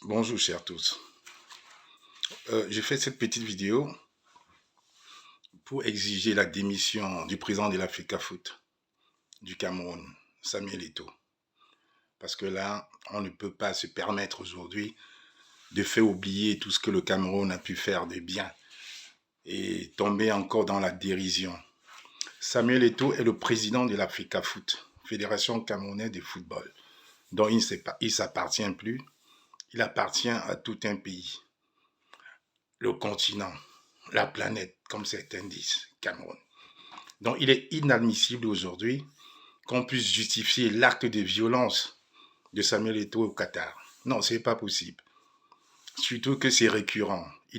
Bonjour chers tous. J'ai fait cette petite vidéo pour exiger la démission du président de l'Africafoot du Cameroun, Samuel Eto'o. Parce que là, on ne peut pas se permettre aujourd'hui de faire oublier tout ce que le Cameroun a pu faire de bien et tomber encore dans la dérision. Samuel Eto'o est le président de l'Africafoot, Fédération camerounaise de football, dont il ne s'appartient plus. Il appartient à tout un pays, le continent, la planète, comme certains disent, Cameroun. Donc il est inadmissible aujourd'hui qu'on puisse justifier l'acte de violence de Samuel Eto'o au Qatar. Non, ce n'est pas possible. Surtout que c'est récurrent. Ce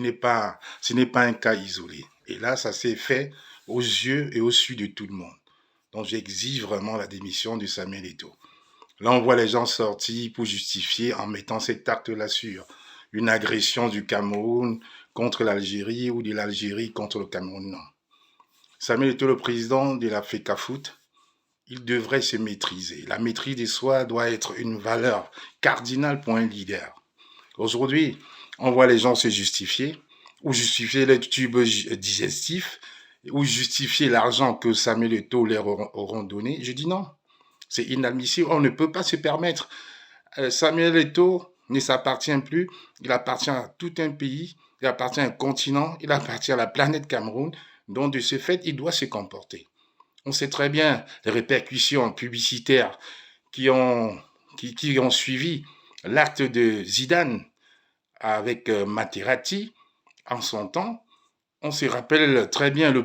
n'est pas un cas isolé. Et là, ça s'est fait aux yeux et au su de tout le monde. Donc j'exige vraiment la démission de Samuel Eto'o. Là, on voit les gens sortir pour justifier en mettant cet acte-là sur une agression du Cameroun contre l'Algérie ou de l'Algérie contre le Cameroun. Non. Samuel Eto'o, le président de l'Africafoot, il devrait se maîtriser. La maîtrise de soi doit être une valeur cardinale pour un leader. Aujourd'hui, on voit les gens se justifier, ou justifier les tubes digestifs, ou justifier l'argent que Samuel Eto'o leur auront donné. Je dis non. C'est inadmissible, on ne peut pas se permettre. Samuel Eto'o ne s'appartient plus, il appartient à tout un pays, il appartient à un continent, il appartient à la planète Cameroun, donc de ce fait, il doit se comporter. On sait très bien les répercussions publicitaires qui ont suivi l'acte de Zidane avec Materazzi en son temps. On se rappelle très bien le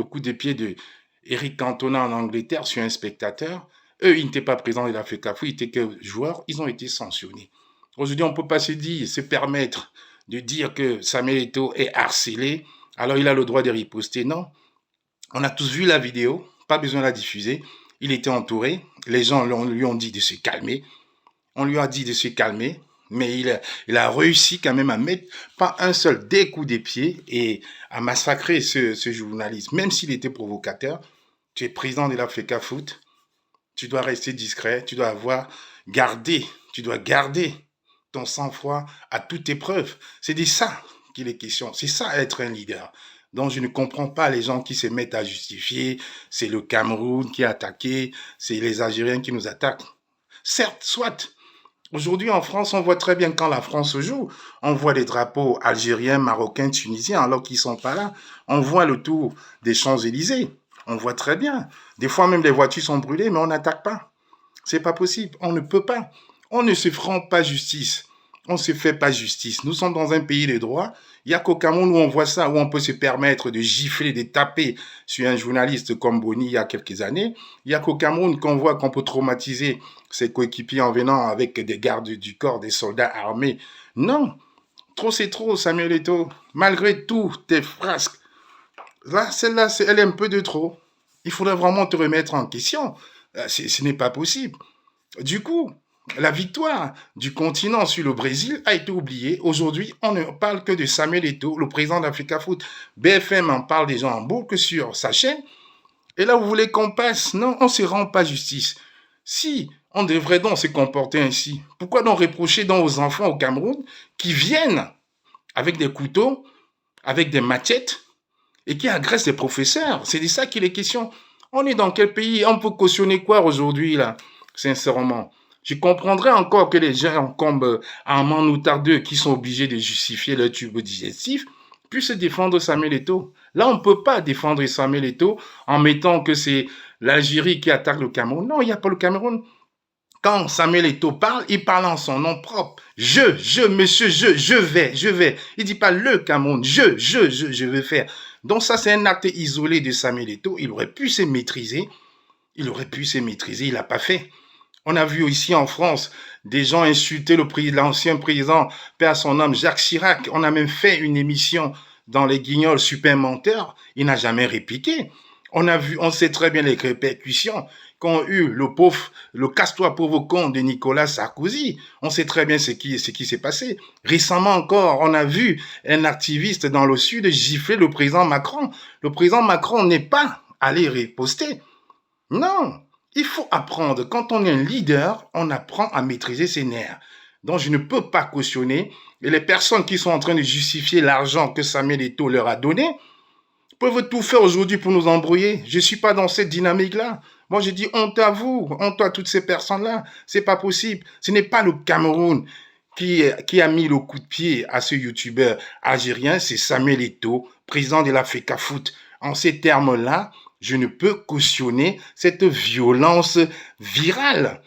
coup de pied de Eric Cantona en Angleterre sur un spectateur. Eux, ils n'étaient pas présents de l'Africafoot, ils étaient que joueurs, ils ont été sanctionnés. Aujourd'hui, on ne peut pas se permettre de dire que Samuel Eto'o est harcelé, alors il a le droit de riposter. Non, on a tous vu la vidéo, pas besoin de la diffuser. Il était entouré, les gens lui ont dit de se calmer. On lui a dit de se calmer, mais il a réussi quand même à mettre pas un seul des coups des pieds et à massacrer ce journaliste. Même s'il était provocateur, tu es président de l'Africafoot, tu dois rester discret, tu dois garder ton sang-froid à toute épreuve. C'est de ça qu'il est question. C'est ça être un leader. Donc je ne comprends pas les gens qui se mettent à justifier. C'est le Cameroun qui est attaqué, c'est les Algériens qui nous attaquent. Certes, soit. Aujourd'hui en France, on voit très bien quand la France joue, on voit les drapeaux algériens, marocains, tunisiens, alors qu'ils ne sont pas là. On voit le tour des Champs-Élysées. On voit très bien. Des fois même les voitures sont brûlées, mais on n'attaque pas. C'est pas possible. On ne peut pas. On ne se rend pas justice. On ne se fait pas justice. Nous sommes dans un pays de droit. Il n'y a qu'au Cameroun où on voit ça, où on peut se permettre de gifler, de taper sur un journaliste comme Boni il y a quelques années. Il n'y a qu'au Cameroun qu'on voit qu'on peut traumatiser ses coéquipiers en venant avec des gardes du corps, des soldats armés. Non, trop c'est trop, Samuel Eto'o. Malgré tout tes frasques, là, celle-là, elle est un peu de trop. Il faudrait vraiment te remettre en question. Ce n'est pas possible. Du coup, la victoire du continent sur le Brésil a été oubliée. Aujourd'hui, on ne parle que de Samuel Eto'o, le président d'Africafoot. BFM en parle déjà en boucle sur sa chaîne. Et là, vous voulez qu'on passe? Non, on ne se rend pas justice. Si on devrait donc se comporter ainsi, pourquoi donc reprocher donc aux enfants au Cameroun qui viennent avec des couteaux, avec des machettes et qui agressent les professeurs? C'est de ça qu'il est question. On est dans quel pays? On peut cautionner quoi aujourd'hui, là? Sincèrement. Je comprendrais encore que les gens comme Armand Noutardeux, qui sont obligés de justifier leur tube digestif, puissent défendre Samuel Eto'o. Là, on ne peut pas défendre Samuel Eto'o en mettant que c'est l'Algérie qui attaque le Cameroun. Non, il n'y a pas le Cameroun. Quand Samuel Eto'o parle, il parle en son nom propre. Monsieur, je vais. Il dit pas le Cameroun, je vais faire. Donc ça, c'est un acte isolé de Samuel Eto'o. Il aurait pu se maîtriser. Il l'a pas fait. On a vu ici en France des gens insulter l'ancien président, paix à son âme, Jacques Chirac. On a même fait une émission dans les Guignols super menteurs. Il n'a jamais répliqué. On sait très bien les répercussions qu'ont eu le casse-toi pauvre con de Nicolas Sarkozy. On sait très bien ce qui s'est passé. Récemment encore, on a vu un activiste dans le sud gifler le président Macron. Le président Macron n'est pas allé riposter. Non, il faut apprendre. Quand on est un leader, on apprend à maîtriser ses nerfs. Donc, je ne peux pas cautionner. Et les personnes qui sont en train de justifier l'argent que Samuel Eto'o leur a donné peuvent tout faire aujourd'hui pour nous embrouiller. Je ne suis pas dans cette dynamique-là. Moi, je dis honte à vous, honte à toutes ces personnes-là. C'est pas possible. Ce n'est pas le Cameroun qui a mis le coup de pied à ce youtubeur algérien, c'est Samuel Eto'o, président de la FECAFOOT. En ces termes-là, je ne peux cautionner cette violence virale.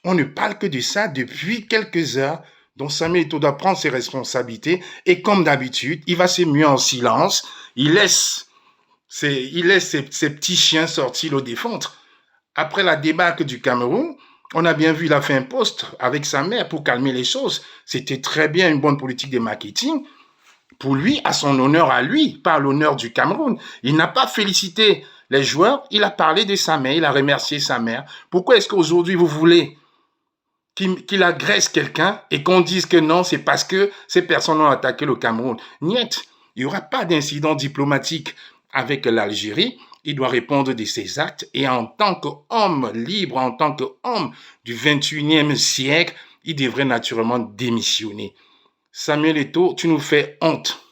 On ne parle que de ça depuis quelques heures. Donc Samuel Eto'o doit prendre ses responsabilités et comme d'habitude, il va se muer en silence. Il laisse ses petits chiens sortir le défendre. Après la débâcle du Cameroun, on a bien vu, il a fait un post avec sa mère pour calmer les choses. C'était très bien une bonne politique de marketing. Pour lui, à son honneur à lui, pas à l'honneur du Cameroun. Il n'a pas félicité les joueurs, il a parlé de sa mère, il a remercié sa mère. Pourquoi est-ce qu'aujourd'hui vous voulez qu'il agresse quelqu'un et qu'on dise que non, c'est parce que ces personnes ont attaqué le Cameroun? Niet, il n'y aura pas d'incident diplomatique avec l'Algérie. Il doit répondre de ses actes et en tant qu'homme libre, en tant qu'homme du 21e siècle, il devrait naturellement démissionner. Samuel Eto'o, tu nous fais honte.